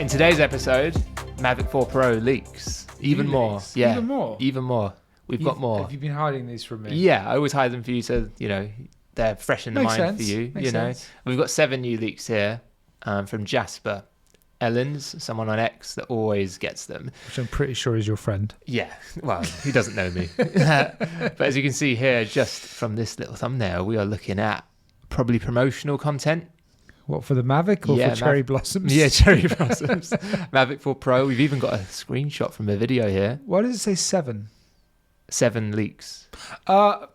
In today's episode, Mavic 4 Pro leaks. Even more. Leaks? Yeah. Even more? Even more. We've got more. Have you been hiding these from me? Yeah, I always hide them for you so, they're fresh in the Makes mind sense. for you. Makes sense. We've got 7 new leaks here from Jasper Ellens, someone on X that always gets them. Which I'm pretty sure is your friend. Yeah, well, he doesn't know me. But as you can see here, just from this little thumbnail, we are looking at probably promotional content. What, for the Mavic or for Cherry Blossoms? Yeah, Cherry Blossoms. Mavic 4 Pro. We've even got a screenshot from a video here. Why does it say 7? 7 leaks. And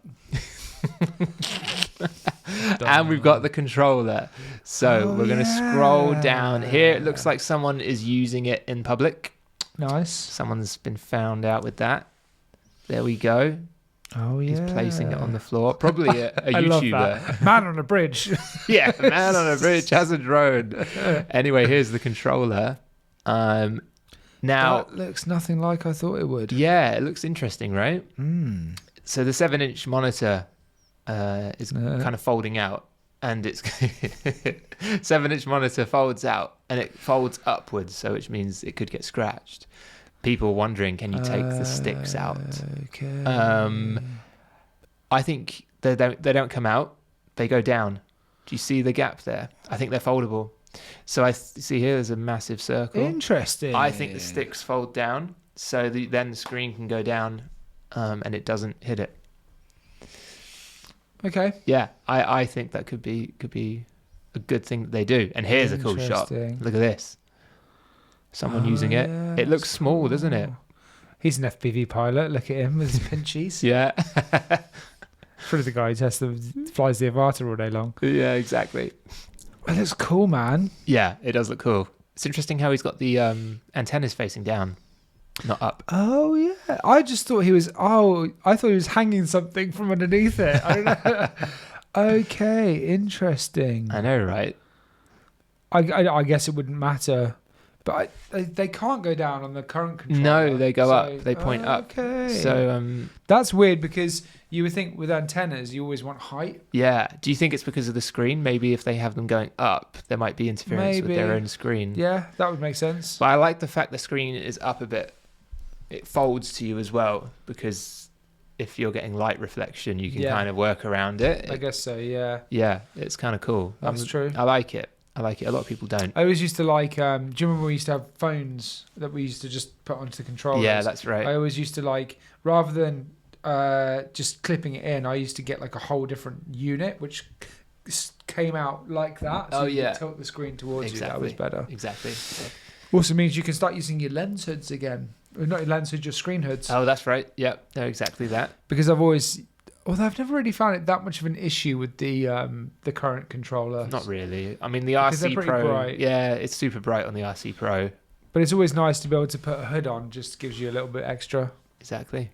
we've got the controller. So we're going to scroll down. Here it looks like someone is using it in public. Nice. Someone's been found out with that. There we go. Oh, yeah. He's placing it on the floor. Probably a I love YouTuber. that. Man on a bridge. Yeah, man on a bridge has a drone. Anyway, here's the controller. Now, that looks nothing like I thought it would. yeah, it looks interesting, right? Mm. So the 7-inch monitor is kind of folding out, and it's 7-inch monitor folds out and it folds upwards, so which means it could get scratched. People wondering, can you take the sticks out? Okay. I think they don't come out; they go down. Do you see the gap there? I think they're foldable. So I see here there's a massive circle. Interesting. I think the sticks fold down, so then the screen can go down, and it doesn't hit it. Okay. Yeah, I think that could be a good thing that they do. And here's a cool shot. Interesting. Look at this. Someone using it. Yeah, It looks small, doesn't it? He's an FPV pilot. Look at him with his pinchies. Yeah. Probably the guy who flies the Avata all day long. Yeah, exactly. It looks cool, man. Yeah, it does look cool. It's interesting how he's got the antennas facing down, not up. Oh yeah. I just thought he was. I thought he was hanging something from underneath it. I don't know. Okay, interesting. I know, right? I guess it wouldn't matter, but they can't go down on the current controller. No, they go up. They point up. Okay. So That's weird because you would think with antennas you always want height. yeah. Do you think it's because of the screen? Maybe if they have them going up, there might be interference with their own screen. Yeah, that would make sense. But I like the fact the screen is up a bit. It folds to you as well, because if you're getting light reflection, you can kind of work around it. I guess so, yeah. Yeah, it's kind of cool. That's true. I like it. A lot of people don't. I always used to like, do you remember we used to have phones that we used to just put onto the controllers? Yeah, that's right. I always used to like, rather than just clipping it in, I used to get like a whole different unit, which came out like that. So you could tilt the screen towards you. That was better. Exactly. Also means you can start using your lens hoods again. Not your lens hoods, your screen hoods. Oh, that's right. Yep, they're exactly that. Because although I've never really found it that much of an issue with the current controller. Not really. I mean, the Because RC they're Pro. pretty bright. Yeah, it's super bright on the RC Pro. But it's always nice to be able to put a hood on. Just gives you a little bit extra. Exactly.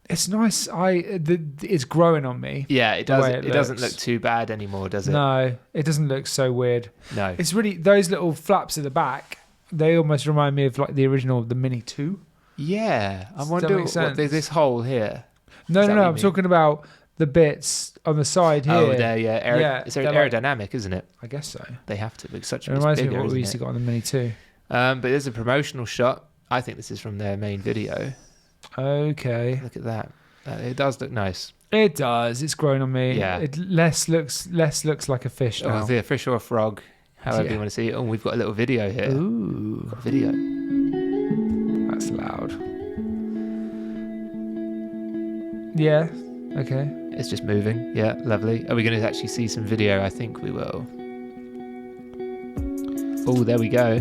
It's nice. It's growing on me. Yeah, it does. It doesn't looks. look too bad anymore, does it? No, it doesn't look so weird. No. It's really those little flaps at the back. They almost remind me of like the original, the Mini 2. Yeah, I Does wonder that make what sense? there's this hole here. No. what you I'm mean? talking about the bits on the side here. Oh, there, yeah. It's they're like- aerodynamic, isn't it? I guess so. They have to. It's such It a reminds me bigger, of what we used isn't to get on the Mini 2. it? But there's a promotional shot. I think this is from their main video. Okay. Look at that. It does look nice. It does. It's growing on me. Yeah. It less looks like a fish now. Oh, a fish or a frog, however you want to see it. Oh, we've got a little video here. Ooh, Got a video. that's loud. Yeah. Okay. It's just moving. Yeah, lovely. Are we going to actually see some video? I think we will. Oh, there we go.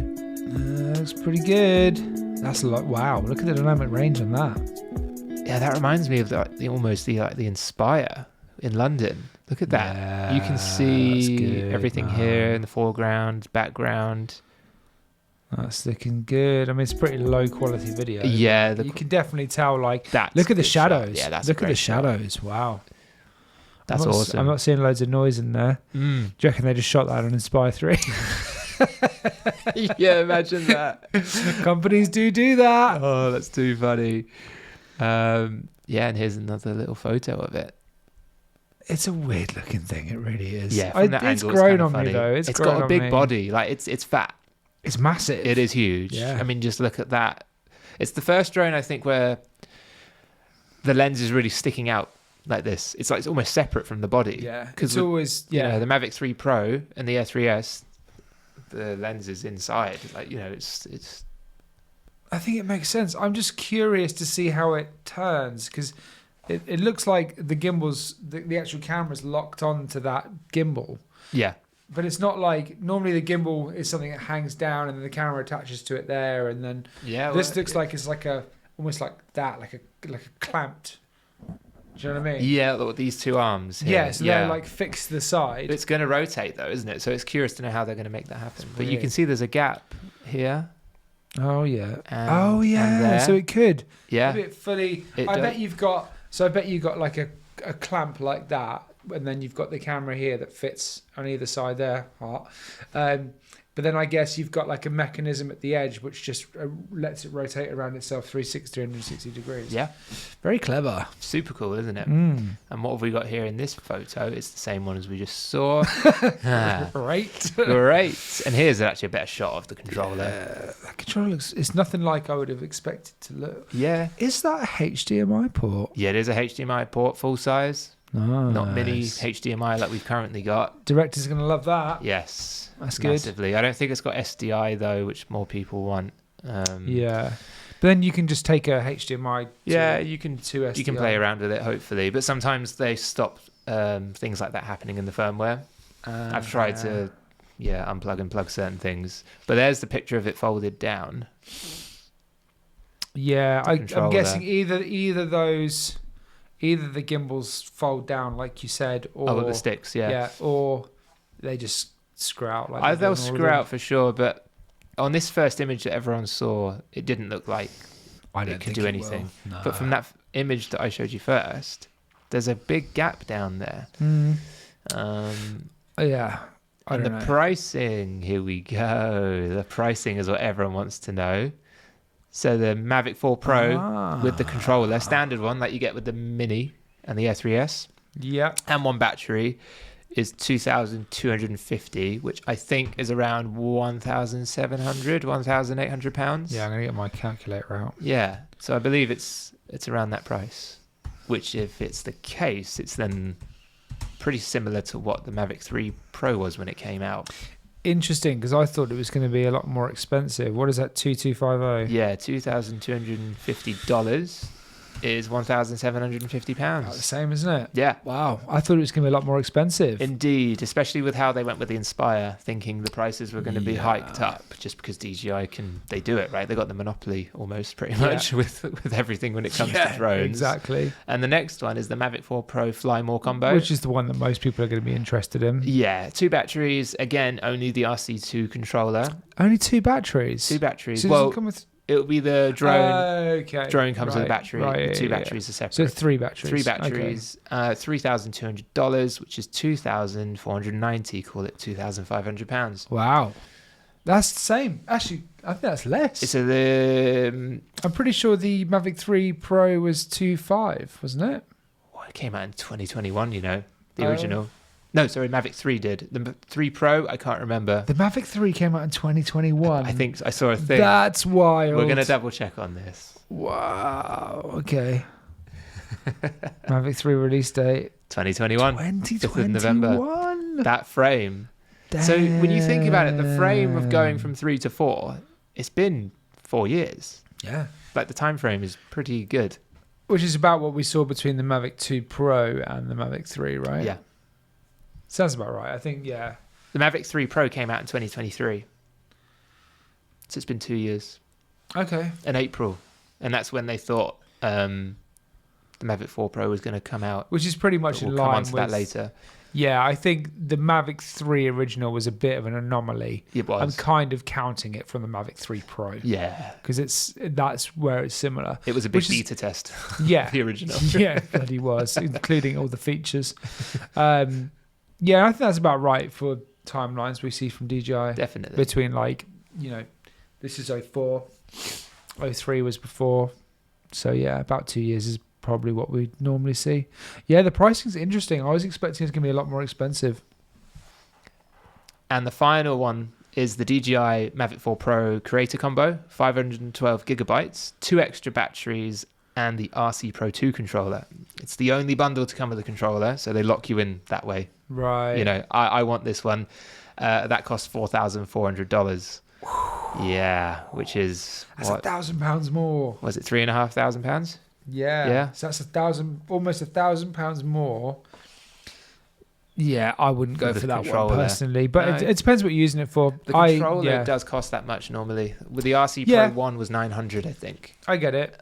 Looks pretty good. That's a lot. Wow. Look at the dynamic range on that. Yeah, Yeah, that reminds me of the Inspire in London. Look at that. Yeah, you can see everything here in the foreground, background. That's looking good. I mean, it's a pretty low quality video. Yeah, you can definitely tell. Like, that's look at the good shot. shadows. Yeah, that's look a at the great shot. shadows. Wow, That's awesome. I'm not seeing loads of noise in there. Do you reckon they just shot that on Inspire 3? Yeah, imagine that. Companies do that. Oh, that's too funny. Yeah, and here's another little photo of it. It's a weird looking thing. It really is. Yeah, from that it's angle, grown it's on funny. me though. It's got a big body. Like it's fat. It's massive. It is huge. Yeah. I mean, just look at that. It's the first drone, I think, where the lens is really sticking out like this. It's like it's almost separate from the body. Yeah. Because It's always, yeah. the Mavic 3 Pro and the Air 3S, the lens is inside. Like, it's. I think it makes sense. I'm just curious to see how it turns because it looks like the gimbal's, the actual camera's locked onto that gimbal. Yeah. But it's not like normally the gimbal is something that hangs down and then the camera attaches to it there, and then this looks like it's like a almost like that, like a clamped. Do you know what I mean? Yeah, these two arms. Here. Yeah, so they're like fixed to the side. It's going to rotate though, isn't it? So it's curious to know how they're going to make that happen. But you can see there's a gap here. Oh yeah. And so it could. Yeah. Maybe it fully. I bet you've got like a clamp like that. And then you've got the camera here that fits on either side there. But then I guess you've got like a mechanism at the edge which just lets it rotate around itself 360 degrees. Yeah. Very clever. Super cool, isn't it? Mm. And what have we got here in this photo? It's the same one as we just saw. Great. Great. And here's actually a better shot of the controller. That controller looks, it's nothing like I would have expected to look. Yeah. Is that a HDMI port? Yeah, it is a HDMI port, full size. Nice. Not mini HDMI like we've currently got. Director's going to love that. Yes. That's good. Massively. I don't think it's got SDI though, which more people want. Yeah. But then you can just take a HDMI you can to SDI. You can play around with it, hopefully. But sometimes they stop things like that happening in the firmware. I've tried to unplug and plug certain things. But there's the picture of it folded down. Yeah, I'm guessing either the gimbals fold down, like you said, or the sticks, yeah, or they just screw out. Like they'll screw out for sure. But on this first image that everyone saw, it didn't look like it could do anything. No. But from that image that I showed you first, there's a big gap down there. Yeah. And the pricing, here we go. The pricing is what everyone wants to know. So the Mavic 4 Pro with the controller, standard one like you get with the Mini and the Air 3S, and one battery, is $2,250, which I think is around £1,700, £1,800. Yeah, I'm gonna get my calculator out. Yeah, so I believe it's around that price. Which, if it's the case, it's then pretty similar to what the Mavic 3 Pro was when it came out. Interesting, because I thought it was going to be a lot more expensive. What is that, 2250? Yeah, $2,250 is £1,750. About the same, isn't it? Yeah. Wow, I thought it was going to be a lot more expensive. Indeed, especially with how they went with the Inspire, thinking the prices were going to be hiked up just because DJI they do it, right? They got the monopoly almost pretty much with everything when it comes to drones. Exactly. And the next one is the Mavic 4 Pro Fly More combo, which is the one that most people are going to be interested in. Yeah, 2 batteries. Again, only the RC2 controller. Only 2 batteries. 2 batteries. So does it come with... It'll be the drone. Okay. Drone comes with a battery. The 2 batteries are separate. So 3 batteries. 3 batteries. Okay. $3,200, which is $2,490. Call it £2,500. Wow, that's the same. Actually, I think that's less. It's I'm pretty sure the Mavic 3 Pro was 2.5, wasn't it? Well, it came out in 2021. The original. No, sorry, Mavic 3 did. The 3 Pro, I can't remember. The Mavic 3 came out in 2021. I think I saw a thing. That's wild. We're going to double check on this. Wow. Okay. Mavic 3 release date 2021. 2021. November. That frame. Damn. So when you think about it, the frame of going from 3 to 4, it's been 4 years. Yeah. Like the time frame is pretty good. Which is about what we saw between the Mavic 2 Pro and the Mavic 3, right? Yeah. Sounds about right. I think, yeah. The Mavic 3 Pro came out in 2023. So it's been 2 years. Okay. In April. And that's when they thought the Mavic 4 Pro was going to come out. Which is pretty much in line with... We'll come on to that later. Yeah, I think the Mavic 3 original was a bit of an anomaly. It was. I'm kind of counting it from the Mavic 3 Pro. Yeah. Because that's where it's similar. It was a big beta test. Yeah. The original. Yeah, that he was, including all the features. Yeah, I think that's about right for timelines we see from DJI. Definitely. Between this is 04, 03 was before. So yeah, about 2 years is probably what we normally see. Yeah, the pricing's interesting. I was expecting it's going to be a lot more expensive. And the final one is the DJI Mavic 4 Pro Creator Combo, 512 gigabytes, 2 extra batteries, and the RC Pro 2 controller. It's the only bundle to come with the controller, so they lock you in that way. Right. You know, I want this one. That costs $4,400. Yeah, which is that's £1,000 more. Was it £3,500? Yeah. Yeah. So that's almost £1,000 more. Yeah, I wouldn't go for that one personally, but No. it depends what you're using it for. The controller does cost that much normally. With the RC Pro 1 was $900, I think. I get it.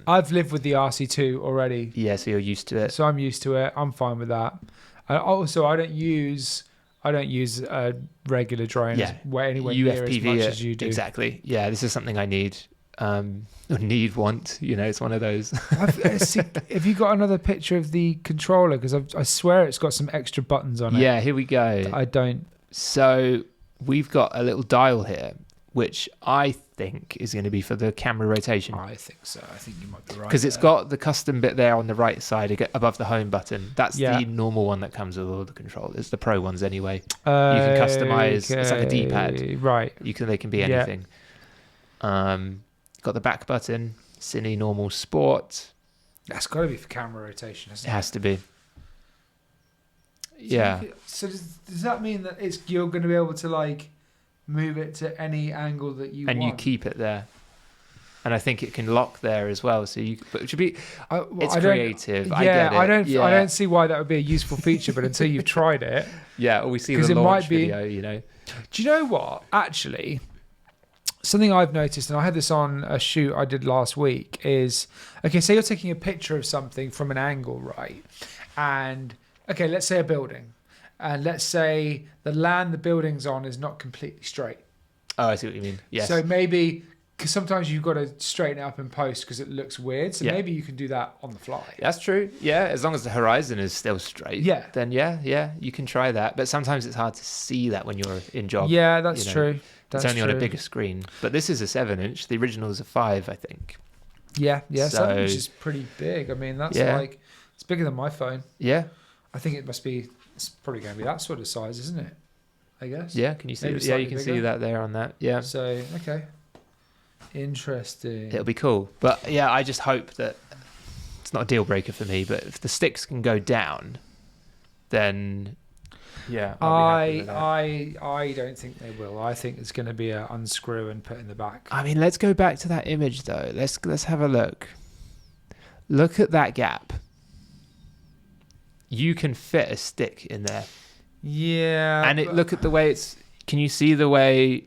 I've lived with the RC2 already. Yeah, so you're used to it. So I'm used to it. I'm fine with that. Also, I don't use a regular drone anywhere near as much as you do. Exactly. Yeah, this is something I need. Want, you know, it's one of those. Have you got another picture of the controller? Because I swear it's got some extra buttons on it. Yeah, here we go. I don't. So we've got a little dial here, which I think is going to be for the camera rotation. I think so. I think you might be right. Because it's got the custom bit there on the right side above the home button. That's the normal one that comes with all the controllers, the pro ones anyway. You can customize. It's like a D-pad. Right. They can be anything. Got the back button, Cine, normal, sport. That's got to be for camera rotation, hasn't it? It has to be. Yeah. So does that mean that you're going to be able to like move it to any angle that you want? And you keep it there. And I think it can lock there as well. So but it should be. It's creative. Yeah, I get it. I don't see why that would be a useful feature, but until you've tried it. Yeah, or we see the launch video, you know. Do you know what? Actually, something I've noticed, and I had this on a shoot I did last week, is, okay, say you're taking a picture of something from an angle, right? And, okay, let's say a building. And let's say the land the building's on is not completely straight. Oh, I see what you mean. Yes. So maybe, because sometimes you've got to straighten it up in post because it looks weird. So maybe you can do that on the fly. That's true. Yeah, as long as the horizon is still straight. Yeah. Then you can try that. But sometimes it's hard to see that when you're in job. Yeah, that's true. It's only on a bigger screen. But this is a 7-inch. The original is a 5, I think. Yeah. 7-inch is pretty big. I mean, that's like, it's bigger than my phone. Yeah. I think it's probably going to be that sort of size, isn't it? I guess. Yeah, can you see? Yeah, you can see that there on that. Yeah. So, okay. Interesting. It'll be cool. But yeah, I just hope that it's not a deal breaker for me, but if the sticks can go down, then yeah, I don't think they will. I think it's going to be a unscrew and put in the back. I mean, let's go back to that image though. Let's have a look. Look at that gap. You can fit a stick in there. Yeah. And look at the way it's. Can you see the way?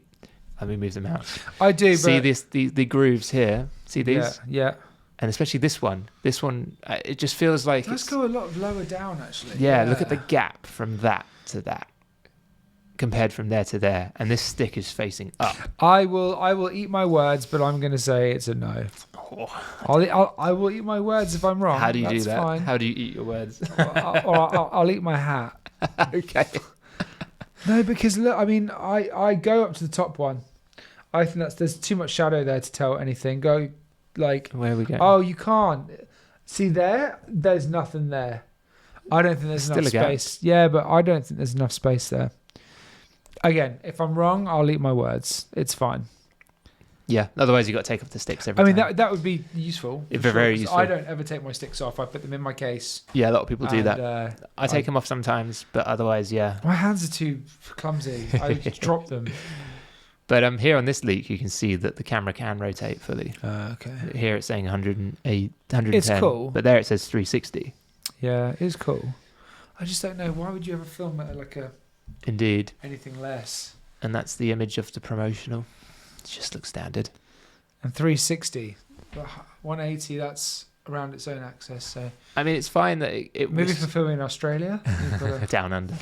Let me move the mouse. I do. See the grooves here. See these? Yeah. And especially this one. This one, it just feels like let's go a lot lower down actually. Yeah, look at the gap from that to that, compared from there to there, and this stick is facing up. I will eat my words, but I'm going to say it's a no. I will eat my words if I'm wrong. How do you do that? Fine. How do you eat your words? I'll eat my hat. Okay. No, because look, I mean, I go up to the top one. I think there's too much shadow there to tell anything. Go like where we go. Oh, you can't see there. There's nothing there. I don't think there's enough space. Yeah, but I don't think there's enough space there. Again, if I'm wrong, I'll eat my words. It's fine. Yeah. Otherwise, you got to take off the sticks every time. That would be useful. Very useful. I don't ever take my sticks off. I put them in my case. Yeah, a lot of people do that. I take them off sometimes, but otherwise, yeah. My hands are too clumsy. I just drop them. But here on this leak, you can see that the camera can rotate fully. Okay. Here it's saying 108, 110. It's cool. But there it says 360. Yeah, it's cool. I just don't know. Why would you ever film at like a... Indeed. Anything less? And that's the image of the promotional. It just looks standard. And 360. 180, that's around its own axis. So I mean, it's fine that it maybe was... for filming in Australia. Down under.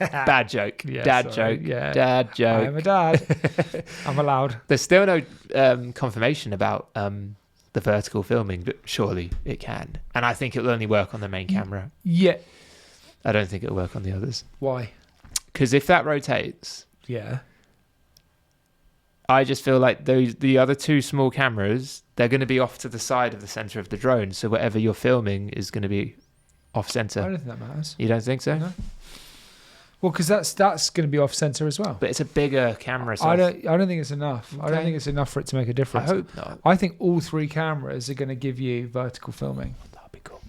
Bad joke. Yeah, dad sorry. joke. Yeah. Dad joke. I'm a dad. I'm allowed. There's still no confirmation about the vertical filming, but surely it can. And I think it'll only work on the main camera. Yeah. I don't think it'll work on the others. Why? Because if that rotates... Yeah. I just feel like the other two small cameras, they're going to be off to the side of the center of the drone. So whatever you're filming is going to be off center. I don't think that matters. You don't think so? No. Well, because that's going to be off center as well. But it's a bigger camera. So I don't think it's enough. I don't Okay. think it's enough for it to make a I difference. hope not. I think all 3 cameras are going to give you vertical filming. That'd be cool.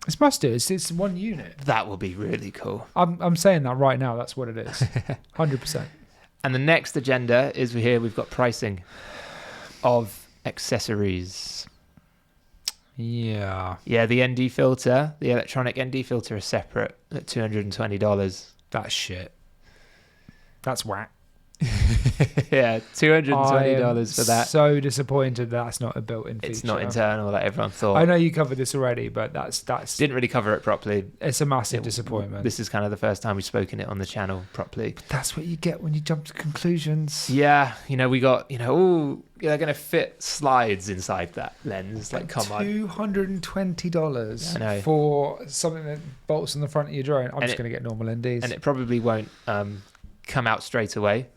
It's must do. It's one unit. That will be really cool. I'm saying that right now. That's what it is. 100%. And the next agenda is we've got pricing of accessories. Yeah. Yeah, the ND filter, the electronic ND filter is separate at $220. That's shit. That's whack. Yeah, $220 for that. So disappointed that's not a built-in feature. It's not internal like everyone thought. I know you covered this already, but that's Didn't really cover it properly. it's a massive disappointment. This is kind of the first time we've spoken it on the channel properly. That's what you get when you jump to conclusions. Yeah, we got, they're going to fit slides inside that lens. Like, come on. $220 I know. for something that bolts on the front of your drone. I'm And just going to get normal NDs. And it probably won't come out straight away.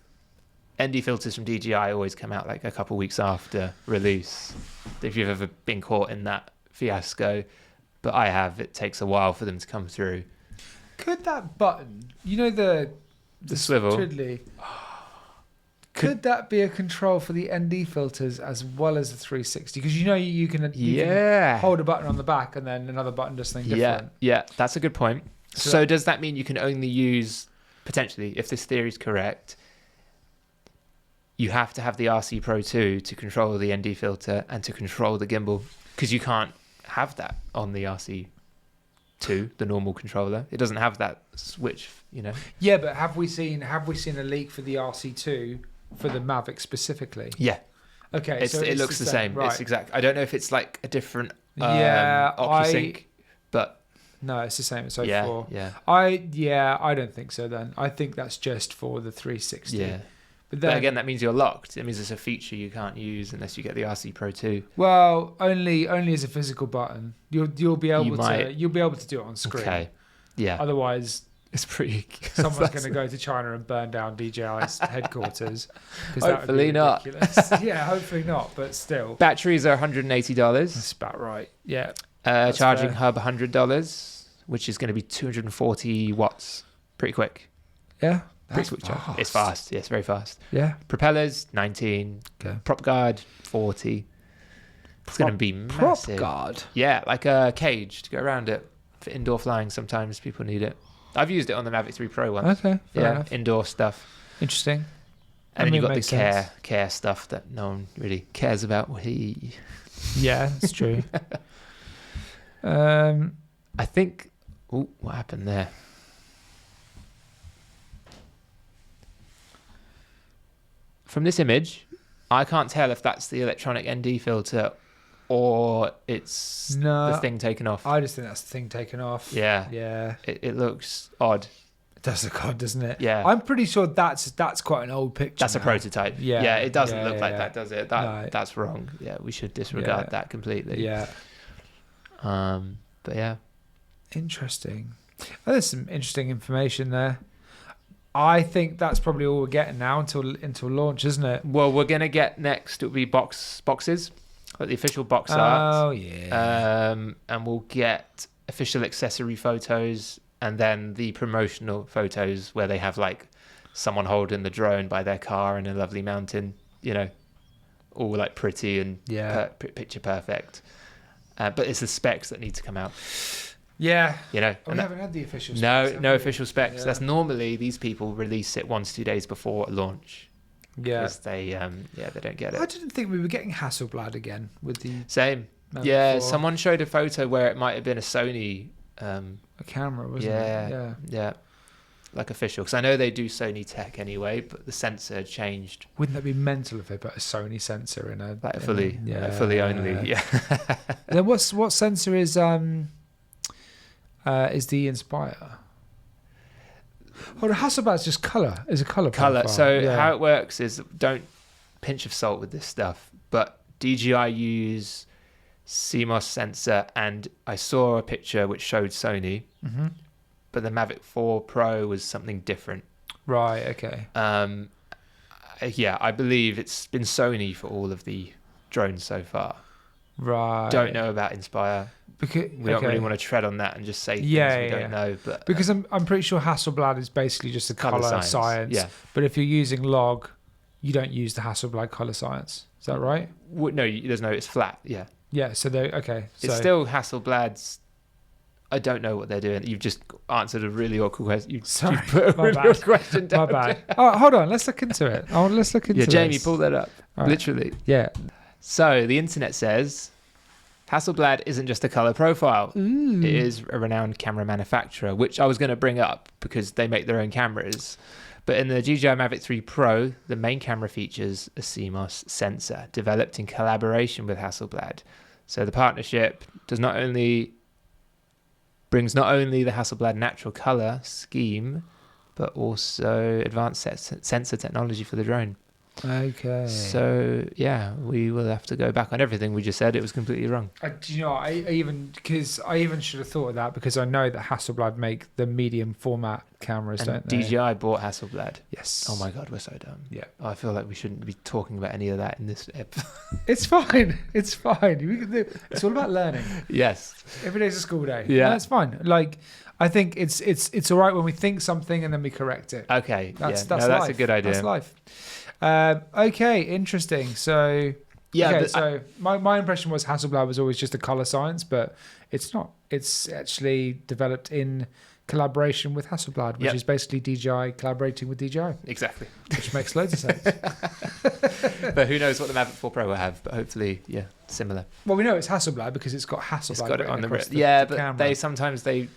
ND filters from DJI always come out like a couple weeks after release. If you've ever been caught in that fiasco, but I have, it takes a while for them to come through. Could that button, the swivel, twiddly, could that be a control for the ND filters as well as the 360? Because you can hold a button on the back and then another button does something different. Yeah, that's a good point. So does that mean you can only use, potentially, if this theory is correct, you have to have the RC Pro 2 to control the ND filter and to control the gimbal, because you can't have that on the RC 2, the normal controller. It doesn't have that switch, Yeah, but have we seen a leak for the RC2 for the Mavic specifically? Yeah. Okay, so it looks the same. Right. It's exact. I don't know if it's like a different Yeah, OcuSync, but no, it's the same as yeah, 04. yeah. I don't think so then. I think that's just for the 360. Yeah. But But again, that means you're locked. It means it's a feature you can't use unless you get the RC Pro 2. Well, only as a physical button. You'll be able might. You'll be able to do it on screen. Okay. Yeah. Otherwise, It's pretty. someone's going to go to China and burn down DJI's headquarters. Hopefully not. Yeah, hopefully not. But still, Batteries are $180. that's about right. Yeah. Charging fair. hub $100, which is going to be 240 watts. Pretty quick. Yeah. Pretty quick charge. It's fast. Yeah, it's very fast. Yeah. Propellers 19. Okay. Prop guard 40. It's going to be massive. Prop guard. Yeah, like a cage to go around it for indoor flying. Sometimes people need it. I've used it on the Mavic 3 Pro once. Okay. Fair enough. Indoor stuff. Interesting. And then you've got the makes sense. care stuff that no one really cares about. Yeah, that's true. I think. Oh, what happened there? From this image, I can't tell if that's the electronic ND filter or it's the thing taken off. I just think that's the thing taken off. Yeah. Yeah. It looks odd. It does look odd, doesn't it? Yeah. I'm pretty sure that's quite an old picture. That's a now. prototype. Yeah. Yeah, it doesn't Yeah, look yeah, like yeah. that, does it? No. That's wrong. Yeah, we should disregard Yeah. that completely. Yeah. But yeah. Interesting. Oh, there's some interesting information there. I think that's probably all we're getting now until launch, isn't it? Well, we're gonna get next. It'll be boxes, like the official box art. Oh yeah. And we'll get official accessory photos, and then the promotional photos where they have like someone holding the drone by their car in a lovely mountain. All like pretty and picture perfect. But it's the specs that need to come out. Yeah. We haven't had the official specs. No official specs. Yeah. That's normally these people release it 1 to 2 days before launch. Yeah. Because they don't get it. I didn't think we were getting Hasselblad again with the Same. Mavic Yeah, 4. someone showed a photo where it might have been a Sony. a camera, wasn't it? Yeah. Like official. Because I know they do Sony tech anyway, but the sensor changed. Wouldn't that be mental if they put a Sony sensor in a Like fully only. Yeah. Then what sensor is the Inspire? Oh, the Hasselblad's just color. Is a color. Color. profile. So Yeah. how it works is, don't pinch of salt with this stuff, but DJI use CMOS sensor, and I saw a picture which showed Sony, but the Mavic 4 Pro was something different. Right. Okay. I believe it's been Sony for all of the drones so far. Right. Don't know about Inspire. Because We don't really want to tread on that and just say things we don't know. But because I'm pretty sure Hasselblad is basically just a color science. Yeah. But if you're using log, you don't use the Hasselblad color science. Is that right? No, there's no. It's flat. Yeah. Yeah. So they It's still Hasselblad's. I don't know what they're doing. You've just answered a really awkward question. You put a really awkward question down. My bad. Oh, hold on. Let's look into it. Let's look into it. Yeah, Jamie, pull that up. All right. Literally. Yeah. So the internet says Hasselblad isn't just a color profile. Ooh. It is a renowned camera manufacturer, which I was going to bring up because they make their own cameras. But in the DJI Mavic 3 Pro, the main camera features a CMOS sensor developed in collaboration with Hasselblad. So the partnership brings not only the Hasselblad natural color scheme, but also advanced sensor technology for the drone. Okay. So yeah, we will have to go back on everything we just said. It was completely wrong. Do you know? I even should have thought of that because I know that Hasselblad make the medium format cameras, And don't they? DJI bought Hasselblad. Yes. Oh my God, we're so dumb. Yeah. I feel like we shouldn't be talking about any of that in this episode. It's fine. It's fine. It's all about learning. Yes. Every day's a school day. Yeah. That's fine. Like, I think it's all right when we think something and then we correct it. Okay. That's that's life. a good idea. That's life. Okay, interesting. So Yeah. okay, But so my impression was Hasselblad was always just a color science, but it's not. It's actually developed in collaboration with Hasselblad, which Yep. is basically DJI collaborating with DJI, exactly. which makes loads of sense. But who knows what the Mavic 4 Pro will have? But hopefully, yeah, similar. Well, we know it's Hasselblad because it's got Hasselblad. It's got it written on the across wrist. Yeah, but camera.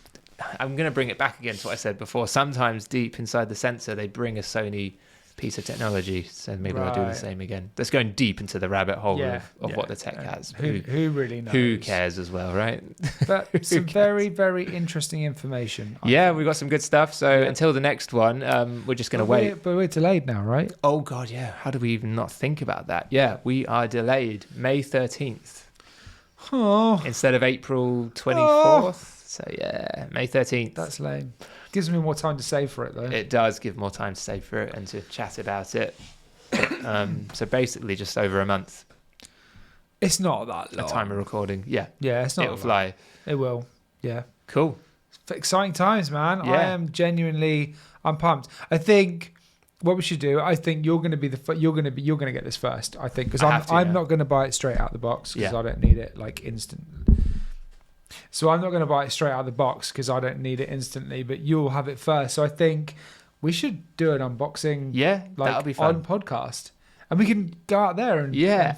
I'm going to bring it back again to what I said before. Sometimes deep inside the sensor, they bring a Sony piece of technology. So maybe they'll do the Right. same again. That's going deep into the rabbit hole Yeah, of yeah. what the tech has. Who really knows? Who cares as well, right? But some very, very interesting information. Yeah, we've got some good stuff. So Yeah. until the next one, we're just going to But wait. we're delayed now, right? Oh, God, yeah. How do we even not think about that? Yeah, we are delayed May 13th Oh, instead of April 24th. So, yeah, May 13th. that's lame. Gives me more time to save for it, though. It does give more time to save for it and to chat about it. So basically just over a month, It's not that a long. time of recording. Yeah, Yeah, it's not. it'll that fly. It will. Yeah. Cool. Exciting times, man. I Yeah. am genuinely. I'm pumped. I think what we should do. I think you're going to be you're going to get this first. I think because I have to, I'm yeah. not going to buy it straight out the box because Yeah. I don't need it like instant. So I'm not going to buy it straight out of the box because I don't need it instantly. But you'll have it first. So I think we should do an unboxing. Yeah, like that'll be fun. on podcast, and we can go out there and Yeah.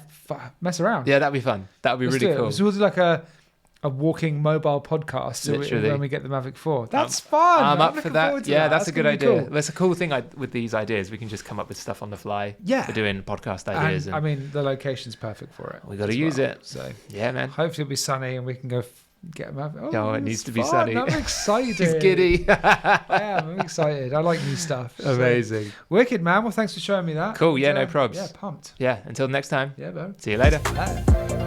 mess around. Yeah, that'll be fun. That'll be Let's really do it. cool. So we'll do like a walking mobile podcast Literally. when we get the Mavic 4. That's fun. I'm up for looking that. forward to Yeah, that's a good gonna be idea. cool. That's a cool thing with these ideas. We can just come up with stuff on the fly. Yeah. For doing podcast ideas. And, I mean, the location's perfect for it. We gotta as use well. it. So Yeah, man. hopefully it'll be sunny and we can go get a Mavic. Oh, it it's needs to be fun. sunny. I'm excited. He's giddy. I am. I'm excited. I like new stuff. So, Amazing. wicked, man. Well, thanks for showing me that. Cool. Yeah, And, no probs. Yeah, pumped. Yeah, until next time. Yeah, bro. See you later. Bye.